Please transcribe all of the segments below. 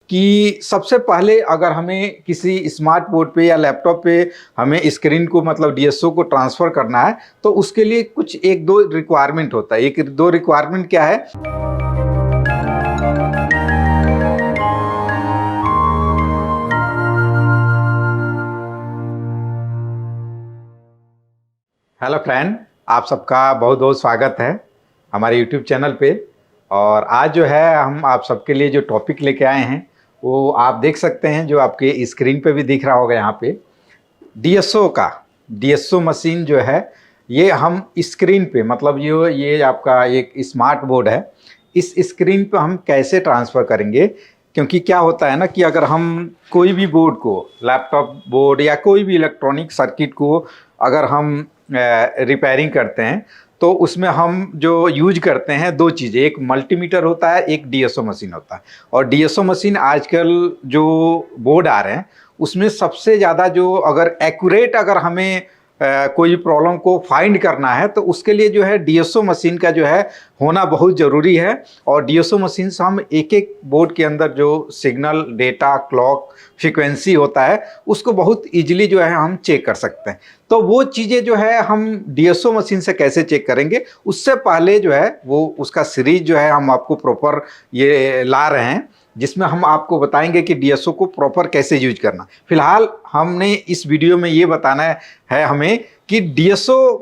कि सबसे पहले अगर हमें किसी स्मार्ट बोर्ड पे या लैपटॉप पे हमें स्क्रीन को मतलब डीएसओ को ट्रांसफ़र करना है, तो उसके लिए कुछ एक दो रिक्वायरमेंट होता है। एक दो रिक्वायरमेंट क्या है? हेलो फ्रेंड, आप सबका बहुत बहुत स्वागत है हमारे यूट्यूब चैनल पे। और आज जो है हम आप सबके लिए जो टॉपिक लेके आए हैं वो आप देख सकते हैं, जो आपके स्क्रीन पे भी दिख रहा होगा यहाँ पे। डीएसओ मशीन जो है ये हम स्क्रीन पे मतलब ये आपका एक स्मार्ट बोर्ड है, इस स्क्रीन पे हम कैसे ट्रांसफ़र करेंगे। क्योंकि क्या होता है ना कि अगर हम कोई भी बोर्ड को, लैपटॉप बोर्ड या कोई भी इलेक्ट्रॉनिक सर्किट को अगर हम रिपेयरिंग करते हैं तो उसमें हम जो यूज करते हैं दो चीज़ें, एक मल्टीमीटर होता है, एक डीएसओ मशीन होता है। और डीएसओ मशीन आजकल जो बोर्ड आ रहे हैं उसमें सबसे ज़्यादा जो अगर एक्यूरेट अगर हमें कोई प्रॉब्लम को फाइंड करना है तो उसके लिए जो है डीएसओ मशीन का जो है होना बहुत ज़रूरी है। और डीएसओ मशीन से हम एक एक बोर्ड के अंदर जो सिग्नल, डेटा, क्लॉक, फ्रीक्वेंसी होता है उसको बहुत इजीली जो है हम चेक कर सकते हैं। तो वो चीज़ें जो है हम डीएसओ मशीन से कैसे चेक करेंगे, उससे पहले जो है वो उसका सीरीज जो है हम आपको प्रॉपर ये ला रहे हैं, जिसमें हम आपको बताएंगे कि डीएसओ को प्रॉपर कैसे यूज करना। फिलहाल हमने इस वीडियो में ये बताना है हमें कि डीएसओ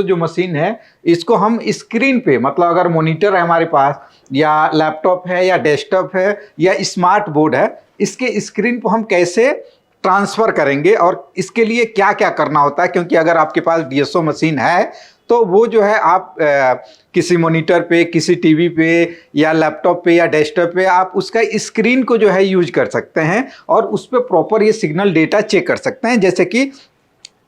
जो मशीन है इसको हम स्क्रीन पे मतलब अगर मॉनिटर है हमारे पास या लैपटॉप है या डेस्कटॉप है या स्मार्ट बोर्ड है, इसके स्क्रीन को हम कैसे ट्रांसफ़र करेंगे और इसके लिए क्या क्या करना होता है। क्योंकि अगर आपके पास डीएसओ मशीन है तो वो जो है आप किसी मॉनिटर पे, किसी टीवी पे या लैपटॉप पे या डेस्कटॉप पे आप उसका स्क्रीन को जो है यूज कर सकते हैं और उस पर प्रॉपर ये सिग्नल डेटा चेक कर सकते हैं। जैसे कि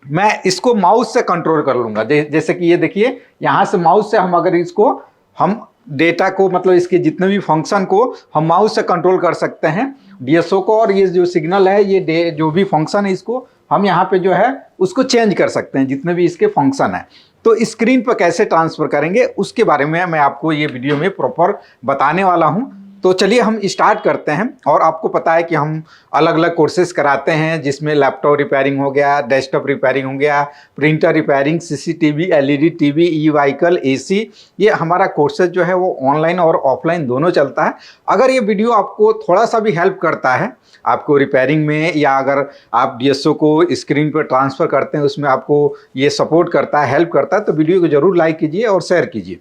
मैं इसको माउस से कंट्रोल कर लूँगा, जैसे कि ये देखिए, यहाँ से माउस से हम अगर इसको हम डेटा को मतलब इसके जितने भी फंक्शन को हम माउस से कंट्रोल कर सकते हैं डीएसओ को। और ये जो सिग्नल है, ये जो भी फंक्शन है, इसको हम यहाँ पे जो है उसको चेंज कर सकते हैं, जितने भी इसके फंक्शन है। तो स्क्रीन पर कैसे ट्रांसफ़र करेंगे उसके बारे में मैं आपको ये वीडियो में प्रॉपर बताने वाला हूँ। तो चलिए हम स्टार्ट करते हैं। और आपको पता है कि हम अलग अलग कोर्सेज कराते हैं, जिसमें लैपटॉप रिपेयरिंग हो गया, डेस्कटॉप रिपेयरिंग हो गया, printer repairing, CCTV, LED TV, E vehicle, AC. ये हमारा कोर्सेज जो है वो ऑनलाइन और ऑफलाइन दोनों चलता है। अगर ये वीडियो आपको थोड़ा सा भी हेल्प करता है आपको रिपेयरिंग में, या अगर आप डीएसओ को स्क्रीन पर ट्रांसफ़र करते हैं उसमें आपको ये सपोर्ट करता है, हेल्प करता है, तो वीडियो को ज़रूर लाइक कीजिए और शेयर कीजिए।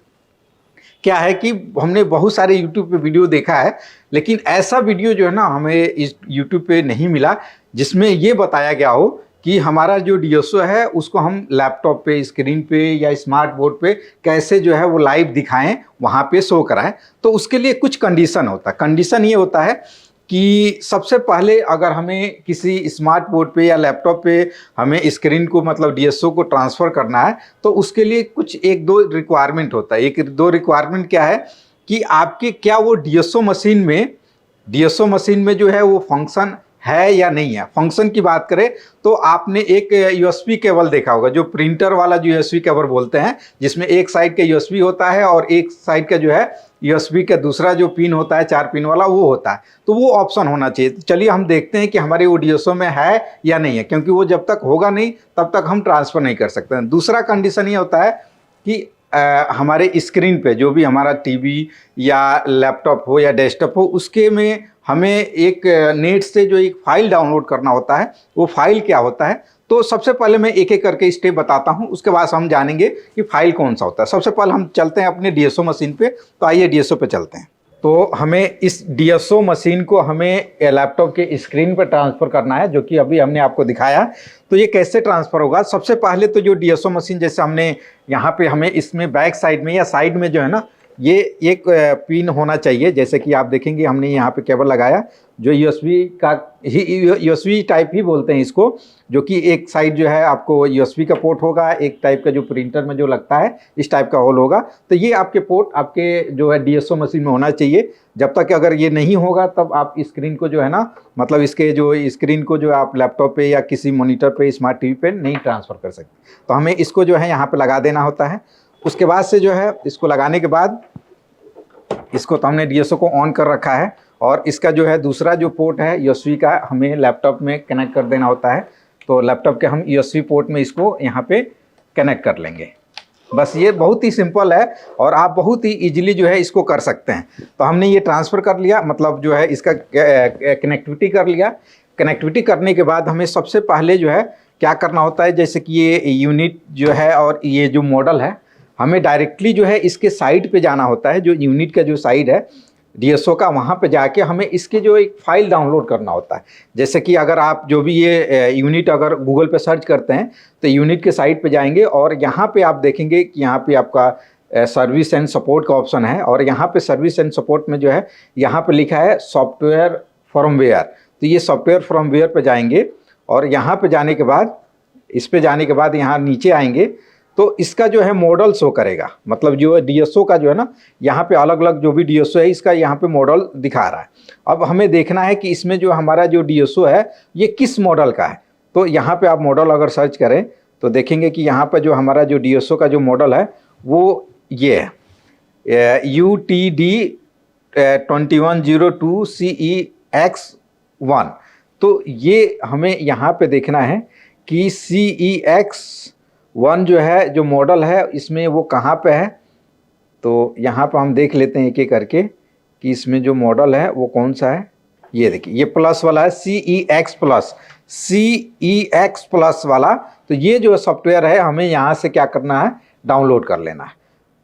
क्या है कि हमने बहुत सारे यूट्यूब पे वीडियो देखा है, लेकिन ऐसा वीडियो जो है ना हमें इस यूट्यूब पे नहीं मिला जिसमें ये बताया गया हो कि हमारा जो डीएसओ है उसको हम लैपटॉप पे, स्क्रीन पे या स्मार्ट बोर्ड पे कैसे जो है वो लाइव दिखाएं, वहाँ पे शो कराएं। तो उसके लिए कुछ कंडीशन होता है। कंडीशन ये होता है कि सबसे पहले अगर हमें किसी स्मार्ट बोर्ड पे या लैपटॉप पे हमें स्क्रीन को मतलब डीएसओ को ट्रांसफ़र करना है तो उसके लिए कुछ एक दो रिक्वायरमेंट होता है। एक दो रिक्वायरमेंट क्या है कि आपके क्या वो डीएसओ मशीन में जो है वो फंक्शन है या नहीं है। फंक्शन की बात करें तो आपने एक यूएसबी केबल देखा होगा, जो प्रिंटर वाला जो यूएसबी केबल बोलते हैं, जिसमें एक साइड का यूएसबी होता है और एक साइड का जो है यूएसबी का दूसरा जो पिन होता है 4 पिन वाला वो होता है। तो वो ऑप्शन होना चाहिए। तो चलिए हम देखते हैं कि हमारे वो डीएसओ में है या नहीं है, क्योंकि वो जब तक होगा नहीं तब तक हम ट्रांसफ़र नहीं कर सकते हैं। दूसरा कंडीशन ये होता है कि हमारे स्क्रीन पे जो भी हमारा टीवी या लैपटॉप हो या डेस्कटॉप हो, उसके में हमें एक नेट से जो एक फ़ाइल डाउनलोड करना होता है। वो फाइल क्या होता है, तो सबसे पहले मैं एक एक करके स्टेप बताता हूँ, उसके बाद हम जानेंगे कि फाइल कौन सा होता है। सबसे पहले हम चलते हैं अपने डीएसओ मशीन पे। तो आइए डीएसओ पे चलते हैं। तो हमें इस डीएसओ मशीन को हमें लैपटॉप के स्क्रीन पर ट्रांसफ़र करना है, जो कि अभी हमने आपको दिखाया। तो ये कैसे ट्रांसफ़र होगा, सबसे पहले तो जो डीएसओ मशीन जैसे हमने यहाँ पे हमें इसमें बैक साइड में या साइड में जो है ना ये एक पिन होना चाहिए। जैसे कि आप देखेंगे हमने यहाँ पे केबल लगाया जो यूएसबी का ही, यूएसबी टाइप ही बोलते हैं इसको, जो कि एक साइड जो है आपको यूएसबी का पोर्ट होगा, एक टाइप का जो प्रिंटर में जो लगता है इस टाइप का होल होगा। तो ये आपके पोर्ट आपके जो है डीएसओ मशीन में होना चाहिए। जब तक अगर ये नहीं होगा तब आप स्क्रीन को जो है ना मतलब इसके जो स्क्रीन को जो आप लैपटॉप पे या किसी मॉनिटर पे, स्मार्ट टीवी पे नहीं ट्रांसफ़र कर सकते। तो हमें इसको जो है यहाँ पे लगा देना होता है। उसके बाद से जो है इसको लगाने के बाद इसको तो हमने डीएसओ को ऑन कर रखा है और इसका जो है दूसरा जो पोर्ट है यूएसबी का हमें लैपटॉप में कनेक्ट कर देना होता है। तो लैपटॉप के हम यूएसबी पोर्ट में इसको यहाँ पे कनेक्ट कर लेंगे। बस ये बहुत ही सिंपल है और आप बहुत ही इजीली जो है इसको कर सकते हैं। तो हमने ये ट्रांसफ़र कर लिया, मतलब जो है इसका कनेक्टिविटी कर लिया। कनेक्टिविटी करने के बाद हमें सबसे पहले जो है क्या करना होता है, जैसे कि ये यूनिट जो है और ये जो मॉडल है, हमें डायरेक्टली जो है इसके साइट पे जाना होता है। जो यूनिट का जो साइट है डीएसओ का, वहाँ पे जाके हमें इसके जो एक फ़ाइल डाउनलोड करना होता है। जैसे कि अगर आप जो भी ये यूनिट अगर गूगल पे सर्च करते हैं तो यूनिट के साइट पे जाएंगे और यहाँ पे आप देखेंगे कि यहाँ पे आपका सर्विस एंड सपोर्ट का ऑप्शन है। और यहाँ पे सर्विस एंड सपोर्ट में जो है यहाँ पे लिखा है सॉफ्टवेयर फर्मवेयर। तो ये सॉफ्टवेयर फर्मवेयर पे जाएंगे और यहाँ पे जाने के बाद, इस पे जाने के बाद यहाँ नीचे आएंगे तो इसका जो है मॉडल शो करेगा। मतलब जो है डीएसओ का जो है ना, यहाँ पे अलग अलग जो भी डीएसओ है इसका यहाँ पे मॉडल दिखा रहा है। अब हमें देखना है कि इसमें जो हमारा जो डीएसओ है ये किस मॉडल का है। तो यहाँ पे आप मॉडल अगर सर्च करें तो देखेंगे कि यहाँ पर जो हमारा जो डीएसओ का जो मॉडल है वो ये है UTD 2102 CEX1। तो ये हमें यहाँ पे देखना है कि CEX1 जो है जो मॉडल है इसमें वो कहाँ पे है। तो यहाँ पर हम देख लेते हैं एक एक करके कि इसमें जो मॉडल है वो कौन सा है। ये देखिए ये प्लस वाला है CEX प्लस वाला। तो ये जो सॉफ्टवेयर है हमें यहाँ से क्या करना है, डाउनलोड कर लेना है।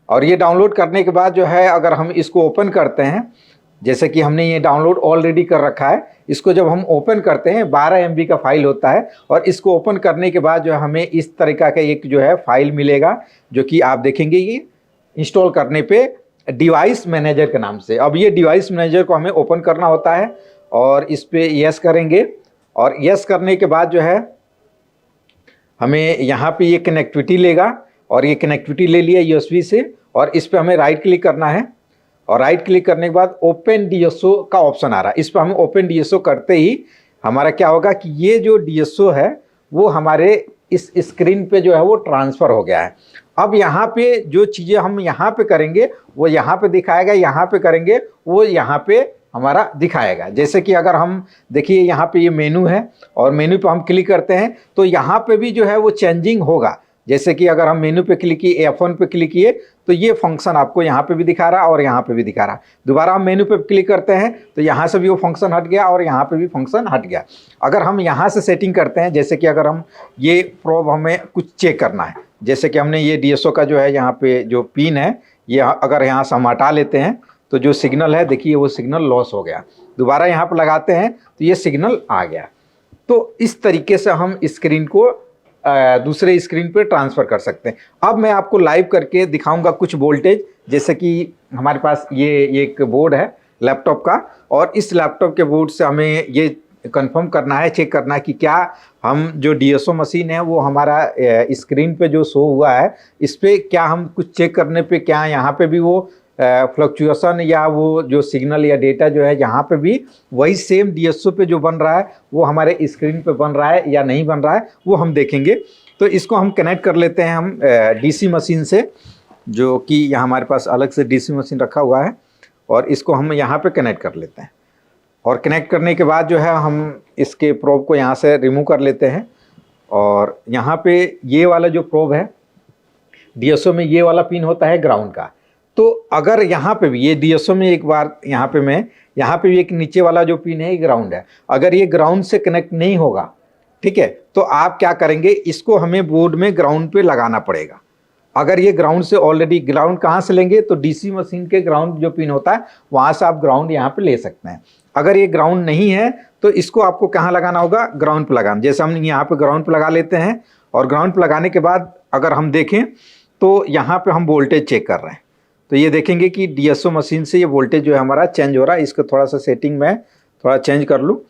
और ये डाउनलोड करने के बाद जो है अगर हम इसको ओपन करते हैं, जैसे कि हमने ये डाउनलोड ऑलरेडी कर रखा है, इसको जब हम ओपन करते हैं 12 MB का फाइल होता है। और इसको ओपन करने के बाद जो है हमें इस तरीका का एक जो है फाइल मिलेगा, जो कि आप देखेंगे ये इंस्टॉल करने पे डिवाइस मैनेजर के नाम से। अब ये डिवाइस मैनेजर को हमें ओपन करना होता है और इस पे यस करेंगे। और यस करने के बाद जो है हमें यहाँ पे ये कनेक्टिविटी लेगा और ये कनेक्टिविटी ले लिया यूएसबी से। और इस पे हमें राइट क्लिक करना है और राइट क्लिक करने के बाद ओपन डीएसओ का ऑप्शन आ रहा है। इस पर हम ओपन डीएसओ करते ही हमारा क्या होगा कि ये जो डीएसओ है वो हमारे इस स्क्रीन पे जो है वो ट्रांसफ़र हो गया है। अब यहाँ पे जो चीज़ें हम यहाँ पे करेंगे वो यहाँ पे दिखाएगा, यहाँ पे करेंगे वो यहाँ पे हमारा दिखाएगा। जैसे कि अगर हम देखिए यहाँ पे ये मेनू है और मेनू पे हम क्लिक करते हैं तो यहाँ पे भी जो है वो चेंजिंग होगा। जैसे कि अगर हम मेनू पे क्लिक किए, F1 पे क्लिक किए तो ये फंक्शन आपको यहाँ पे भी दिखा रहा है और यहाँ पे भी दिखा रहा है। दोबारा हम मेनू पे क्लिक करते हैं तो यहाँ से भी वो फंक्शन हट गया और यहाँ पे भी फंक्शन हट गया। अगर हम यहाँ से सेटिंग करते हैं, जैसे कि अगर हम ये प्रोब हमें कुछ चेक करना है, जैसे कि हमने ये डीएसओ का जो है यहाँ पे जो पिन है ये अगर यहाँ से हम हटा लेते हैं तो जो सिग्नल है देखिए वो सिग्नल लॉस हो गया। दोबारा यहाँ पर लगाते हैं तो ये सिग्नल आ गया। तो इस तरीके से हम स्क्रीन को दूसरे स्क्रीन पे ट्रांसफ़र कर सकते हैं। अब मैं आपको लाइव करके दिखाऊंगा कुछ वोल्टेज। जैसे कि हमारे पास ये एक बोर्ड है लैपटॉप का और इस लैपटॉप के बोर्ड से हमें ये कंफर्म करना है, चेक करना है कि क्या हम जो डीएसओ मशीन है वो हमारा स्क्रीन पे जो शो हुआ है इस पर क्या हम कुछ चेक करने पे क्या यहाँ पे भी वो फ्लक्चुएशन या वो जो सिग्नल या डेटा जो है यहाँ पे भी वही सेम डीएसओ पे जो बन रहा है वो हमारे स्क्रीन पे बन रहा है या नहीं बन रहा है वो हम देखेंगे। तो इसको हम कनेक्ट कर लेते हैं हम डीसी मशीन से, जो कि यहाँ हमारे पास अलग से डीसी मशीन रखा हुआ है और इसको हम यहाँ पे कनेक्ट कर लेते हैं। और कनेक्ट करने के बाद जो है हम इसके प्रोब को यहाँ से रिमूव कर लेते हैं। और यहाँ पे ये वाला जो प्रोब है डीएसओ में ये वाला पिन होता है ग्राउंड का। तो अगर यहाँ पे भी ये डीएसओ में एक बार यहाँ पे भी एक नीचे वाला जो पिन है ये ग्राउंड है, अगर ये ग्राउंड से कनेक्ट नहीं होगा, ठीक है, तो आप क्या करेंगे, इसको हमें बोर्ड में ग्राउंड पे लगाना पड़ेगा। अगर ये ग्राउंड से ऑलरेडी, ग्राउंड कहाँ से लेंगे तो डीसी मशीन के ग्राउंड जो पिन होता है वहाँ से आप ग्राउंड यहाँ पे ले सकते हैं। अगर ये ग्राउंड नहीं है तो इसको आपको कहाँ लगाना होगा, ग्राउंड पे लगाना। जैसे हम यहाँ पे ग्राउंड पे लगा लेते हैं और ग्राउंड पे लगाने के बाद अगर हम देखें तो यहाँ पे हम वोल्टेज चेक कर रहे हैं तो ये देखेंगे कि डीएसओ मशीन से ये वोल्टेज जो है हमारा चेंज हो रहा है। इसको थोड़ा सा सेटिंग में थोड़ा चेंज कर लूँ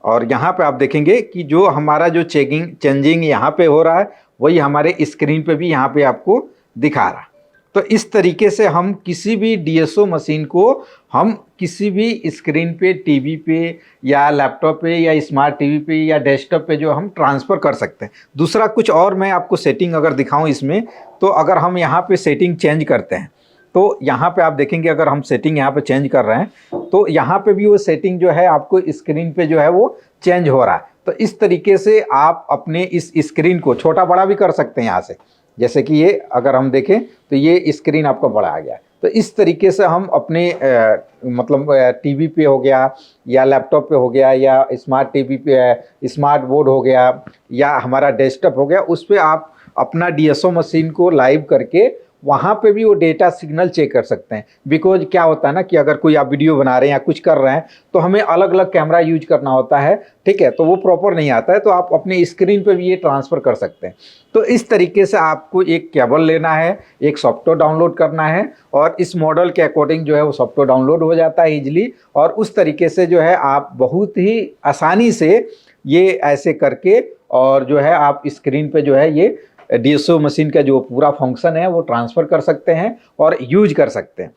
और यहाँ पे आप देखेंगे कि जो हमारा जो चेंजिंग यहाँ पे हो रहा है वही हमारे स्क्रीन पे भी यहाँ पे आपको दिखा रहा है। तो इस तरीके से हम किसी भी डीएसओ मशीन को हम किसी भी स्क्रीन पे, टीवी पे या लैपटॉप पे या स्मार्ट टीवी पे या डेस्कटॉप पे जो हम ट्रांसफ़र कर सकते हैं। दूसरा कुछ और मैं आपको सेटिंग अगर दिखाऊं इसमें, तो अगर हम यहाँ पे सेटिंग चेंज करते हैं तो यहाँ पे आप देखेंगे अगर हम सेटिंग यहाँ पे चेंज कर रहे हैं तो यहाँ पे भी वो सेटिंग जो है आपको स्क्रीन पे जो है वो चेंज हो रहा है। तो इस तरीके से आप अपने इस स्क्रीन को छोटा बड़ा भी कर सकते हैं यहाँ से। जैसे कि ये अगर हम देखें तो ये स्क्रीन आपका बड़ा आ गया। तो इस तरीके से हम अपने मतलब टीवी पे हो गया या लैपटॉप पे हो गया या स्मार्ट टीवी पे स्मार्ट बोर्ड हो गया या हमारा डेस्कटॉप हो गया, उस पे आप अपना डीएसओ मशीन को लाइव करके वहाँ पे भी वो डेटा सिग्नल चेक कर सकते हैं। बिकॉज क्या होता है ना कि अगर कोई आप वीडियो बना रहे हैं या कुछ कर रहे हैं तो हमें अलग अलग कैमरा यूज करना होता है, ठीक है, तो वो प्रॉपर नहीं आता है, तो आप अपने स्क्रीन पे भी ये ट्रांसफ़र कर सकते हैं। तो इस तरीके से आपको एक केबल लेना है, एक सॉफ्टवेयर डाउनलोड करना है और इस मॉडल के अकॉर्डिंग जो है वो सॉफ्टवेयर डाउनलोड हो जाता है ईजिली, और उस तरीके से जो है आप बहुत ही आसानी से ये ऐसे करके और जो है आप स्क्रीन पे जो है ये डीएसओ मशीन का जो पूरा फंक्शन है वो ट्रांसफ़र कर सकते हैं और यूज कर सकते हैं।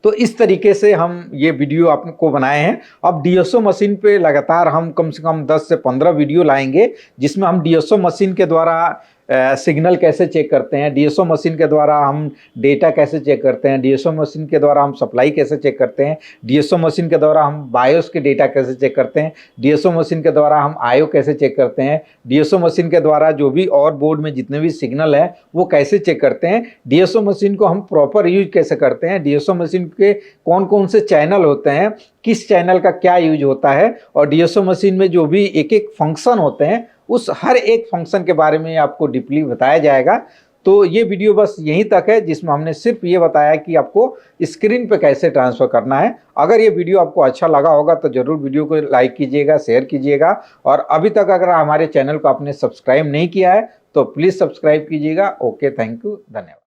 तो इस तरीके से हम ये वीडियो आपको बनाए हैं। अब डीएसओ मशीन पे लगातार हम कम से कम 10 से 15 वीडियो लाएंगे जिसमें हम डीएसओ मशीन के द्वारा सिग्नल कैसे चेक करते हैं, डीएसओ मशीन के द्वारा हम डेटा कैसे चेक करते हैं, डीएसओ मशीन के द्वारा हम सप्लाई कैसे चेक करते हैं, डीएसओ मशीन के द्वारा हम बायोस के डेटा कैसे चेक करते हैं, डीएसओ मशीन के द्वारा हम आईओ कैसे चेक करते हैं, डीएसओ मशीन के द्वारा जो भी और बोर्ड में जितने भी सिग्नल है वो कैसे चेक करते हैं, डीएसओ मशीन को हम प्रॉपर यूज कैसे करते हैं, डीएसओ मशीन के कौन कौन से चैनल होते हैं, किस चैनल का क्या यूज होता है, और डीएसओ मशीन में जो भी एक एक फंक्शन होते हैं उस हर एक फंक्शन के बारे में आपको डीपली बताया जाएगा। तो ये वीडियो बस यहीं तक है जिसमें हमने सिर्फ ये बताया कि आपको स्क्रीन पे कैसे ट्रांसफ़र करना है। अगर ये वीडियो आपको अच्छा लगा होगा तो ज़रूर वीडियो को लाइक कीजिएगा, शेयर कीजिएगा, और अभी तक अगर हमारे चैनल को आपने सब्सक्राइब नहीं किया है तो प्लीज़ सब्सक्राइब कीजिएगा। ओके, थैंक यू, धन्यवाद।